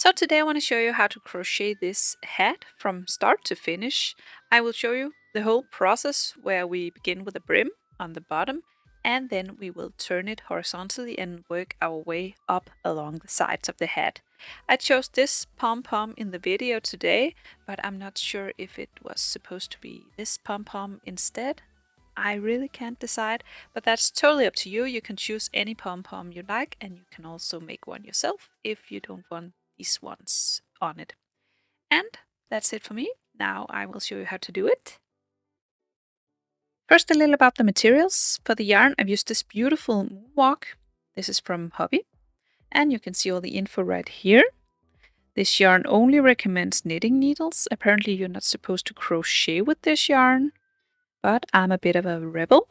So today I want to show you how to crochet this hat from start to finish. I will show you the whole process where we begin with a brim on the bottom and then we will turn it horizontally and work our way up along the sides of the hat. I chose this Pom Pom in the video today, but I'm not sure if it was supposed to be this Pom Pom instead. I really can't decide, but that's totally up to you. You can choose any Pom Pom you like and you can also make one yourself if you don't want these ones on it. And that's it for me. Now I will show you how to do it. First, a little about the materials. For the yarn, I've used this beautiful Moonwalk. This is from Hobbii, and you can see all the info right here. This yarn only recommends knitting needles. Apparently you're not supposed to crochet with this yarn, but I'm a bit of a rebel.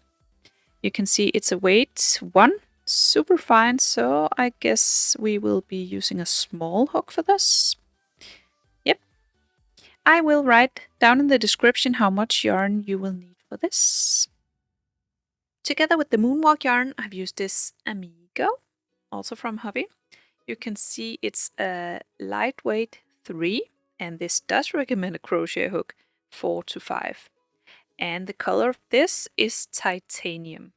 You can see it's a weight 1, super fine, so I guess we will be using a small hook for this. Yep. I will write down in the description how much yarn you will need for this. Together with the Moonwalk yarn, I've used this Amigo, also from Hobbii. You can see it's a lightweight 3, and this does recommend a crochet hook 4 to 5. And the color of this is titanium.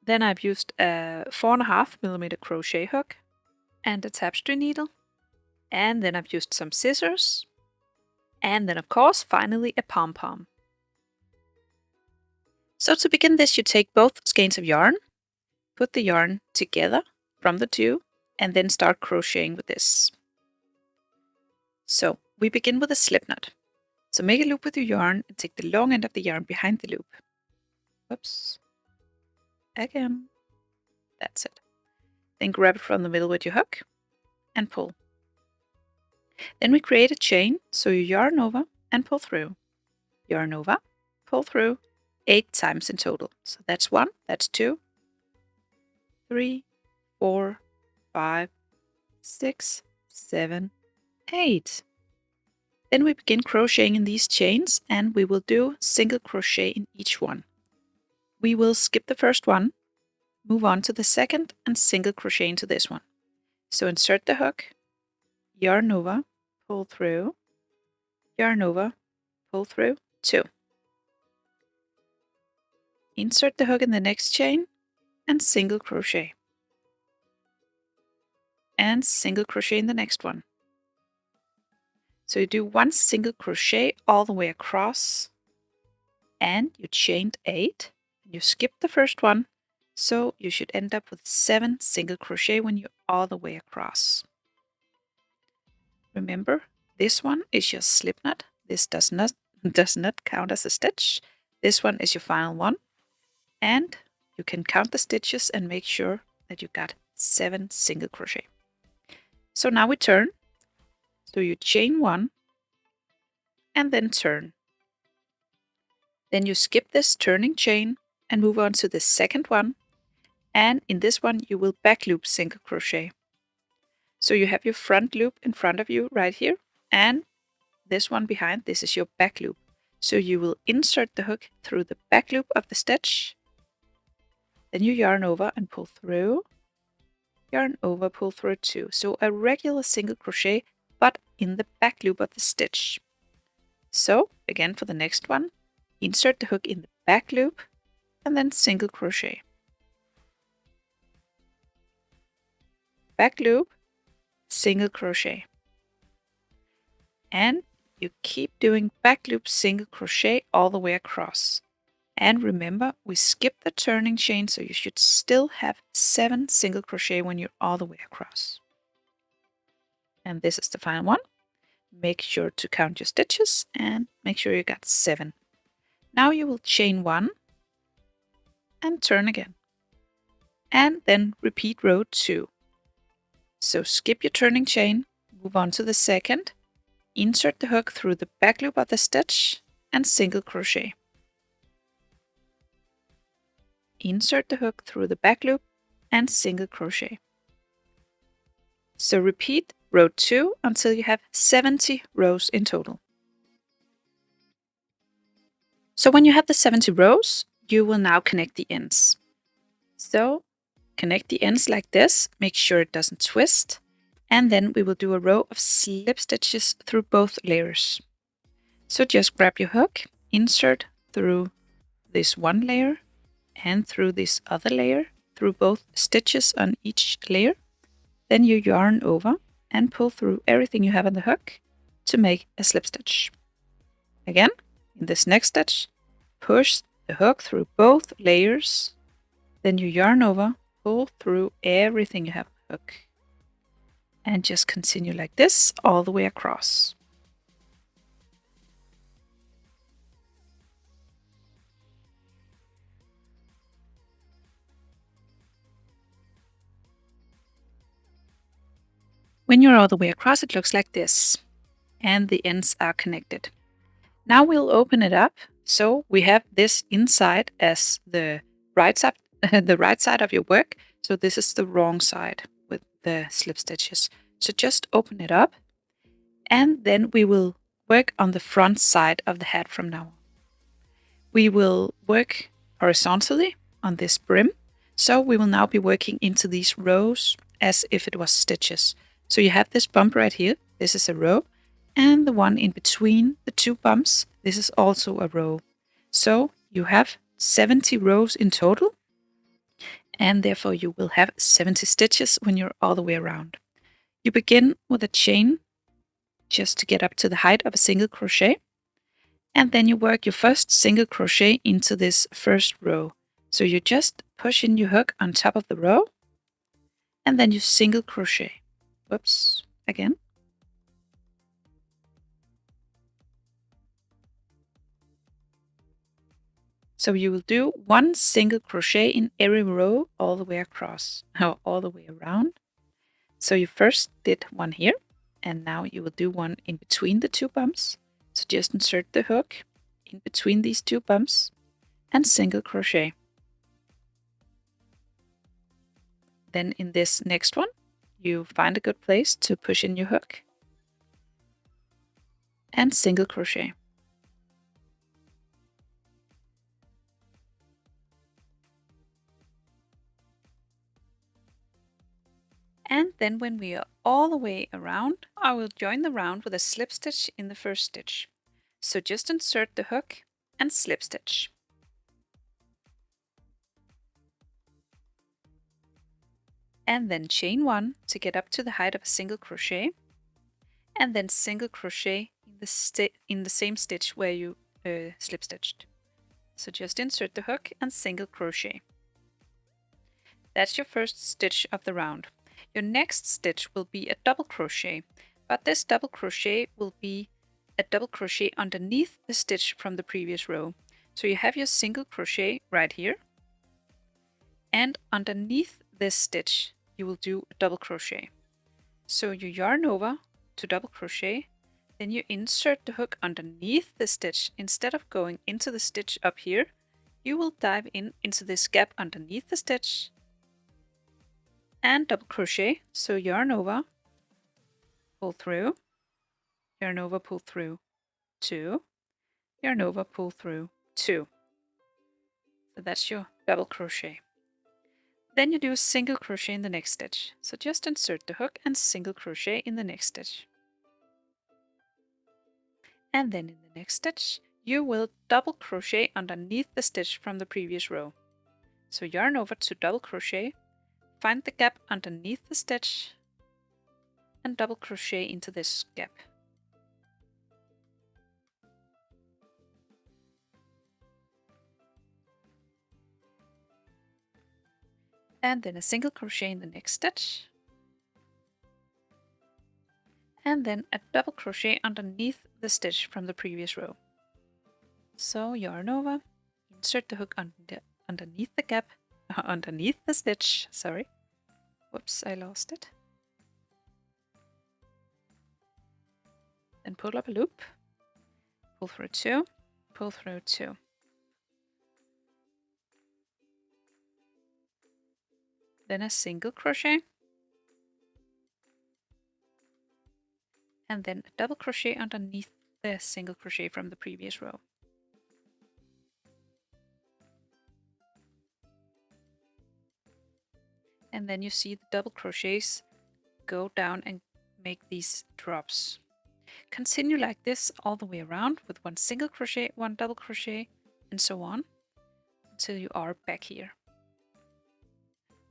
Then I've used a 4.5mm crochet hook and a tapestry needle. And then I've used some scissors. And then of course, finally a pom-pom. So to begin this, you take both skeins of yarn, put the yarn together from the two, and then start crocheting with this. So we begin with a slip knot. So make a loop with your yarn and take the long end of the yarn behind the loop. Whoops. Again. That's it. Then grab it from the middle with your hook and pull. Then we create a chain, so you yarn over and pull through. Yarn over, pull through 8 times in total. So that's 1, that's 2, 3, 4, 5, 6, 7, 8. Then we begin crocheting in these chains and we will do single crochet in each one. We will skip the first one, move on to the second and single crochet into this one. So insert the hook, yarn over, pull through, yarn over, pull through, 2. Insert the hook in the next chain and single crochet. And single crochet in the next one. So you do 1 single crochet all the way across and you chained 8. You skip the first one, so you should end up with 7 single crochet when you're all the way across. Remember, this one is your slip knot. This does not count as a stitch. This one is your final one. And you can count the stitches and make sure that you got 7 single crochet. So now we turn. So you chain 1 and then turn. Then you skip this turning chain and move on to the second one. And in this one you will back loop single crochet. So you have your front loop in front of you right here, and this one behind, this is your back loop. So you will insert the hook through the back loop of the stitch. Then you yarn over and pull through. Yarn over, pull through 2. So a regular single crochet, but in the back loop of the stitch. So again for the next one, insert the hook in the back loop and then single crochet. Back loop, single crochet. And you keep doing back loop single crochet all the way across. And remember, we skipped the turning chain, so you should still have 7 single crochet when you're all the way across. And this is the final one. Make sure to count your stitches and make sure you got 7. Now you will chain 1 and turn again. And then repeat row 2. So skip your turning chain, move on to the second, insert the hook through the back loop of the stitch and single crochet. Insert the hook through the back loop and single crochet. So repeat row 2 until you have 70 rows in total. So when you have the 70 rows, you will now connect the ends. So connect the ends like this, make sure it doesn't twist, And then we will do a row of slip stitches through both layers. So just grab your hook, insert through this one layer and through this other layer, through both stitches on each layer. Then you yarn over and pull through everything you have on the hook to make a slip stitch. Again, in this next stitch, push the hook through both layers. Then you yarn over, pull through everything you have on the hook. And just continue like this all the way across. When you're all the way across, it looks like this, and the ends are connected. Now we'll open it up. So we have this inside as the right side, the right side of your work. So this is the wrong side with the slip stitches. So just open it up, and then we will work on the front side of the hat from now on. We will work horizontally on this brim. So we will now be working into these rows as if it was stitches. So you have this bump right here. This is a row. And the one in between the two bumps, this is also a row. So you have 70 rows in total. And therefore you will have 70 stitches when you're all the way around. You begin with a chain just to get up to the height of a single crochet. And then you work your first single crochet into this first row. So you just push in your hook on top of the row, and then you single crochet. Whoops, again. So you will do one single crochet in every row all the way across, or all the way around. So you first did one here, and now you will do one in between the two bumps. So just insert the hook in between these two bumps and single crochet. Then in this next one, you find a good place to push in your hook and single crochet. And then when we are all the way around, I will join the round with a slip stitch in the first stitch. So just insert the hook and slip stitch. And then chain one to get up to the height of a single crochet, and then single crochet in the same stitch where you slip stitched. So just insert the hook and single crochet. That's your first stitch of the round. Your next stitch will be a double crochet, but this double crochet will be a double crochet underneath the stitch from the previous row. So you have your single crochet right here, and underneath this stitch you will do a double crochet. So you yarn over to double crochet, then you insert the hook underneath the stitch. Instead of going into the stitch up here, you will dive into this gap underneath the stitch and double crochet. So yarn over, pull through, yarn over, pull through, 2, yarn over, pull through, 2. So that's your double crochet. Then you do a single crochet in the next stitch. So just insert the hook and single crochet in the next stitch. And then in the next stitch, you will double crochet underneath the stitch from the previous row. So yarn over to double crochet, find the gap underneath the stitch, and double crochet into this gap. And then a single crochet in the next stitch, and then a double crochet underneath the stitch from the previous row. So yarn over, insert the hook underneath the gap, underneath the stitch, sorry. Whoops, I lost it. Then pull up a loop, pull through 2, pull through 2. Then a single crochet, and then a double crochet underneath the single crochet from the previous row. And then you see the double crochets go down and make these drops. Continue like this all the way around with 1 single crochet, 1 double crochet, and so on until you are back here.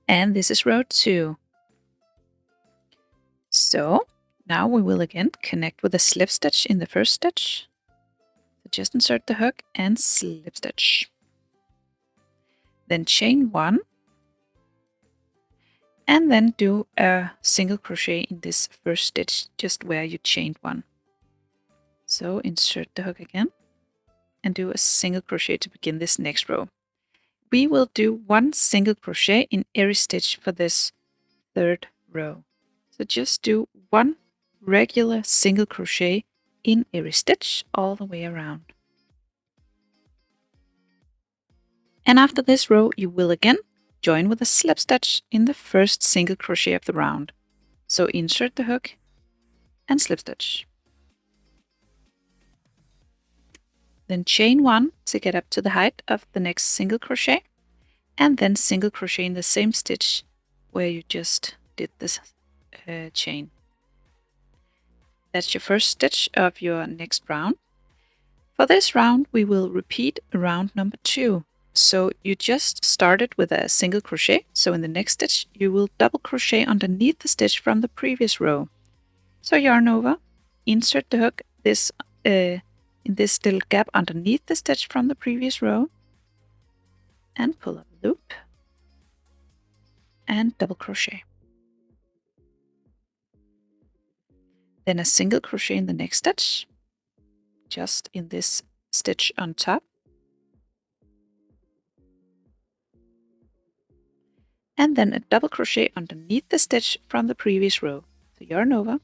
And this is row 2. So now we will again connect with a slip stitch in the first stitch. So just insert the hook and slip stitch. Then chain 1 and then do a single crochet in this first stitch just where you chained 1. So insert the hook again and do a single crochet to begin this next row. We will do 1 single crochet in every stitch for this third row. So just do 1 regular single crochet in every stitch all the way around. And after this row, you will again join with a slip stitch in the first single crochet of the round. So insert the hook and slip stitch. Then chain 1 to get up to the height of the next single crochet, and then single crochet in the same stitch where you just did this chain. That's your first stitch of your next round. For this round, we will repeat round number 2. So you just started with a single crochet. So in the next stitch, you will double crochet underneath the stitch from the previous row. So yarn over, insert the hook in this little gap underneath the stitch from the previous row, and pull up a loop and double crochet. Then a single crochet in the next stitch, just in this stitch on top. And then a double crochet underneath the stitch from the previous row. So yarn over,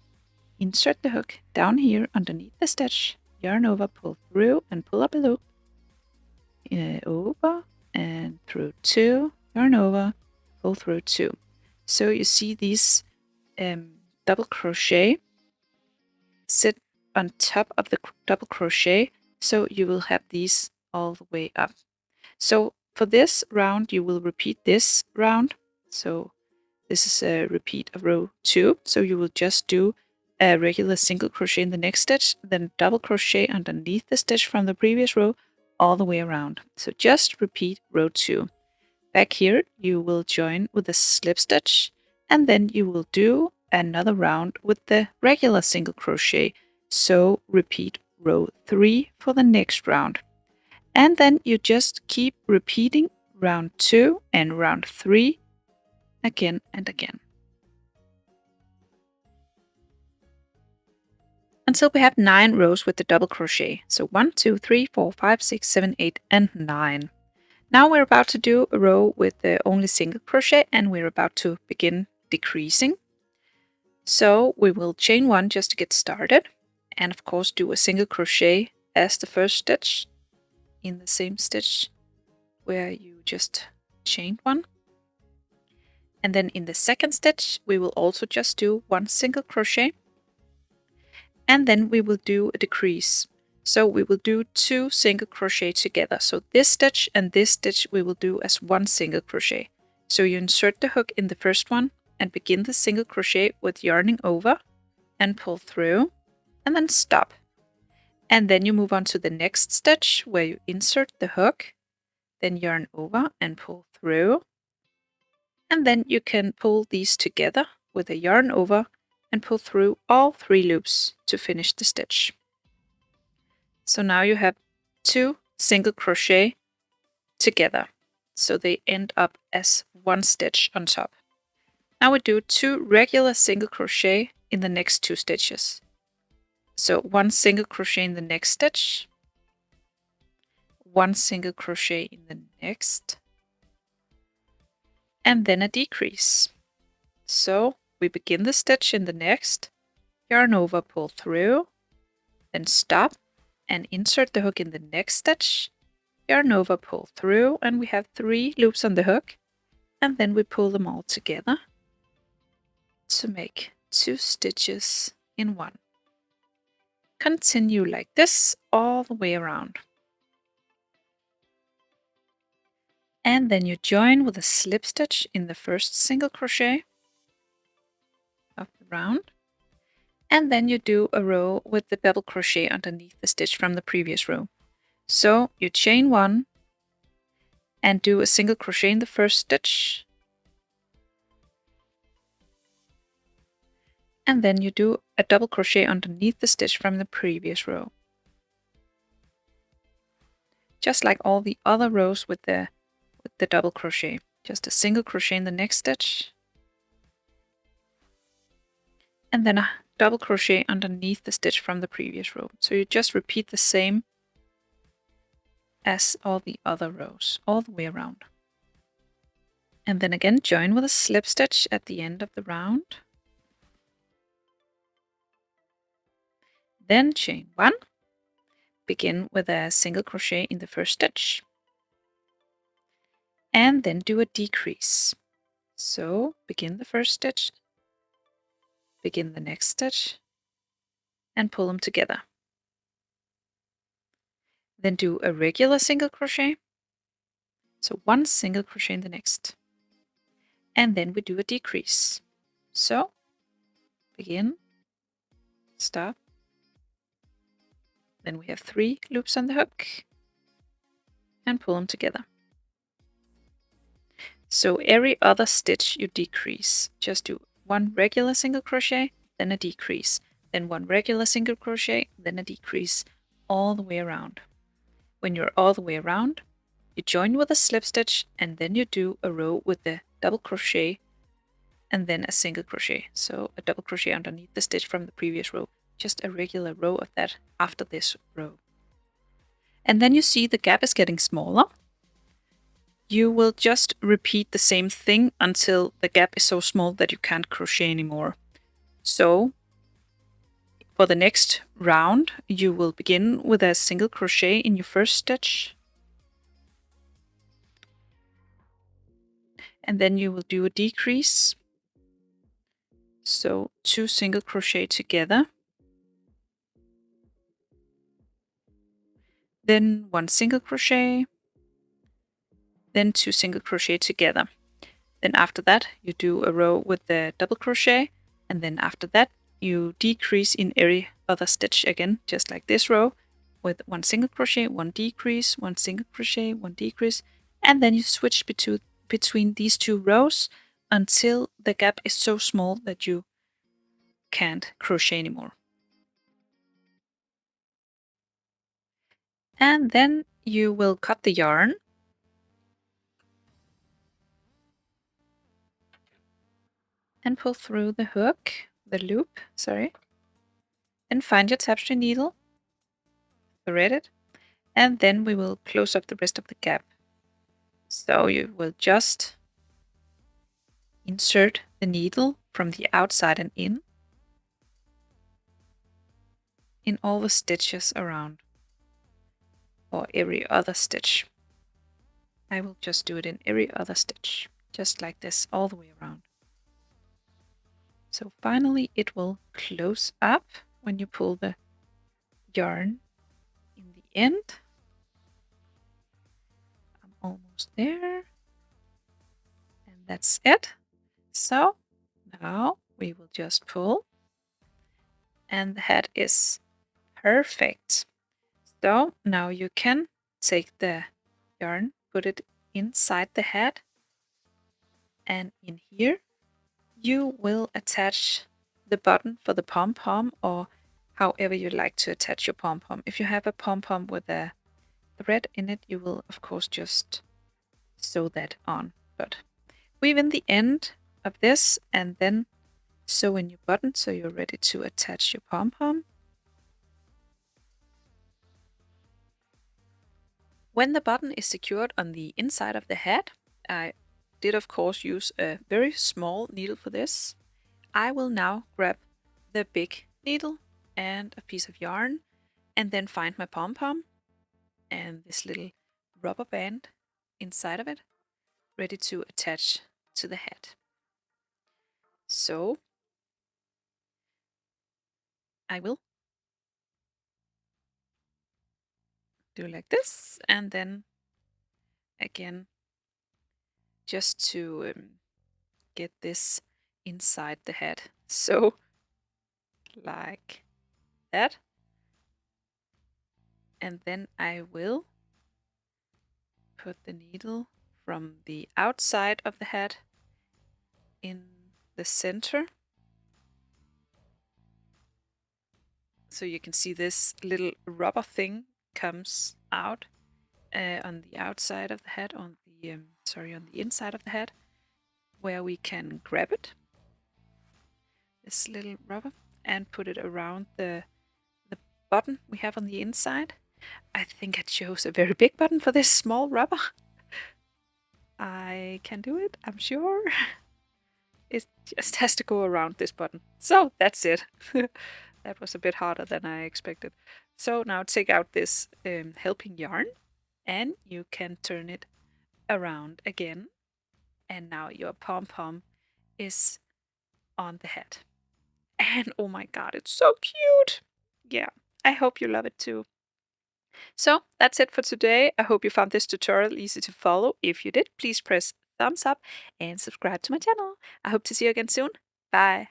insert the hook down here underneath the stitch, yarn over, pull through and pull up a loop, over and through 2, yarn over, pull through 2. So you see these double crochet sit on top of the double crochet, so you will have these all the way up. So for this round, you will repeat this round. So this is a repeat of row 2. So you will just do a regular single crochet in the next stitch, then double crochet underneath the stitch from the previous row all the way around. So just repeat row 2. Back here, you will join with a slip stitch, and then you will do another round with the regular single crochet. So repeat row 3 for the next round. And then you just keep repeating round 2 and round 3 again and again, until we have 9 rows with the double crochet. So 1, 2, 3, 4, 5, 6, 7, 8, and 9. Now we're about to do a row with the only single crochet, and we're about to begin decreasing. So we will chain 1 just to get started, and of course do a single crochet as the first stitch in the same stitch where you just chained 1. And then in the second stitch, we will also just do 1 single crochet. And then we will do a decrease. So we will do 2 single crochet together. So this stitch and this stitch we will do as 1 single crochet. So you insert the hook in the first one and begin the single crochet with yarning over and pull through and then stop. And then you move on to the next stitch where you insert the hook, then yarn over and pull through. And then you can pull these together with a yarn over and pull through all 3 loops to finish the stitch. So now you have 2 single crochet together. So they end up as 1 stitch on top. Now we do 2 regular single crochet in the next 2 stitches. So 1 single crochet in the next stitch, 1 single crochet in the next, and then a decrease. So we begin the stitch in the next, yarn over, pull through, then stop and insert the hook in the next stitch, yarn over, pull through, and we have 3 loops on the hook, and then we pull them all together to make 2 stitches in 1. Continue like this all the way around. And then you join with a slip stitch in the first single crochet of the round. And then you do a row with the double crochet underneath the stitch from the previous row. So you chain 1 and do a single crochet in the first stitch. And then you do a double crochet underneath the stitch from the previous row. Just like all the other rows with the double crochet. Just a single crochet in the next stitch. And then a double crochet underneath the stitch from the previous row. So you just repeat the same as all the other rows, all the way around. And then again join with a slip stitch at the end of the round. Then chain 1, begin with a single crochet in the first stitch, and then do a decrease. So begin the first stitch, begin the next stitch, and pull them together. Then do a regular single crochet, so 1 single crochet in the next, and then we do a decrease. So begin, stop, then we have 3 loops on the hook, and pull them together. So every other stitch you decrease. Just do 1 regular single crochet, then a decrease, then 1 regular single crochet, then a decrease, all the way around. When you're all the way around, you join with a slip stitch, and then you do a row with the double crochet and then a single crochet. So a double crochet underneath the stitch from the previous row, just a regular row of that after this row. And then you see the gap is getting smaller. You will just repeat the same thing until the gap is so small that you can't crochet anymore. So for the next round, you will begin with a single crochet in your first stitch. And then you will do a decrease. So 2 single crochet together. Then 1 single crochet. Then 2 single crochet together. Then after that, you do a row with the double crochet. And then after that, you decrease in every other stitch again, just like this row, with 1 single crochet, 1 decrease, 1 single crochet, 1 decrease, and then you switch between these 2 rows until the gap is so small that you can't crochet anymore. And then you will cut the yarn. And pull through the hook, the loop, sorry. Then find your tapestry needle, thread it, and then we will close up the rest of the gap. So you will just insert the needle from the outside and in all the stitches around, or every other stitch. I will just do it in every other stitch, just like this, all the way around. So finally it will close up when you pull the yarn in the end. I'm almost there. And that's it. So now we will just pull, and the hat is perfect. So now you can take the yarn, put it inside the hat, and in here you will attach the button for the pom pom, or however you like to attach your pom pom. If you have a pom pom with a thread in it, you will of course just sew that on, but weave in the end of this and then sew in your button so you're ready to attach your pom pom. When the button is secured on the inside of the hat, I did of course use a very small needle for this. I will now grab the big needle and a piece of yarn, and then find my pom pom and this little rubber band inside of it, ready to attach to the hat. So I will do like this, and then again, just to get this inside the hat So, like that. And then I will put the needle from the outside of the hat in the center. So you can see this little rubber thing comes out on the outside of the hat, on the on the inside of the hat, where we can grab it, this little rubber, and put it around the button we have on the inside. I think I chose a very big button for this small rubber. I can do it, I'm sure. It just has to go around this button. So that's it. That was a bit harder than I expected. So now take out this helping yarn, and you can turn it around again. And now your pom-pom is on the hat. And oh my god, it's so cute! Yeah, I hope you love it too. So that's it for today. I hope you found this tutorial easy to follow. If you did, please press thumbs up and subscribe to my channel. I hope to see you again soon. Bye!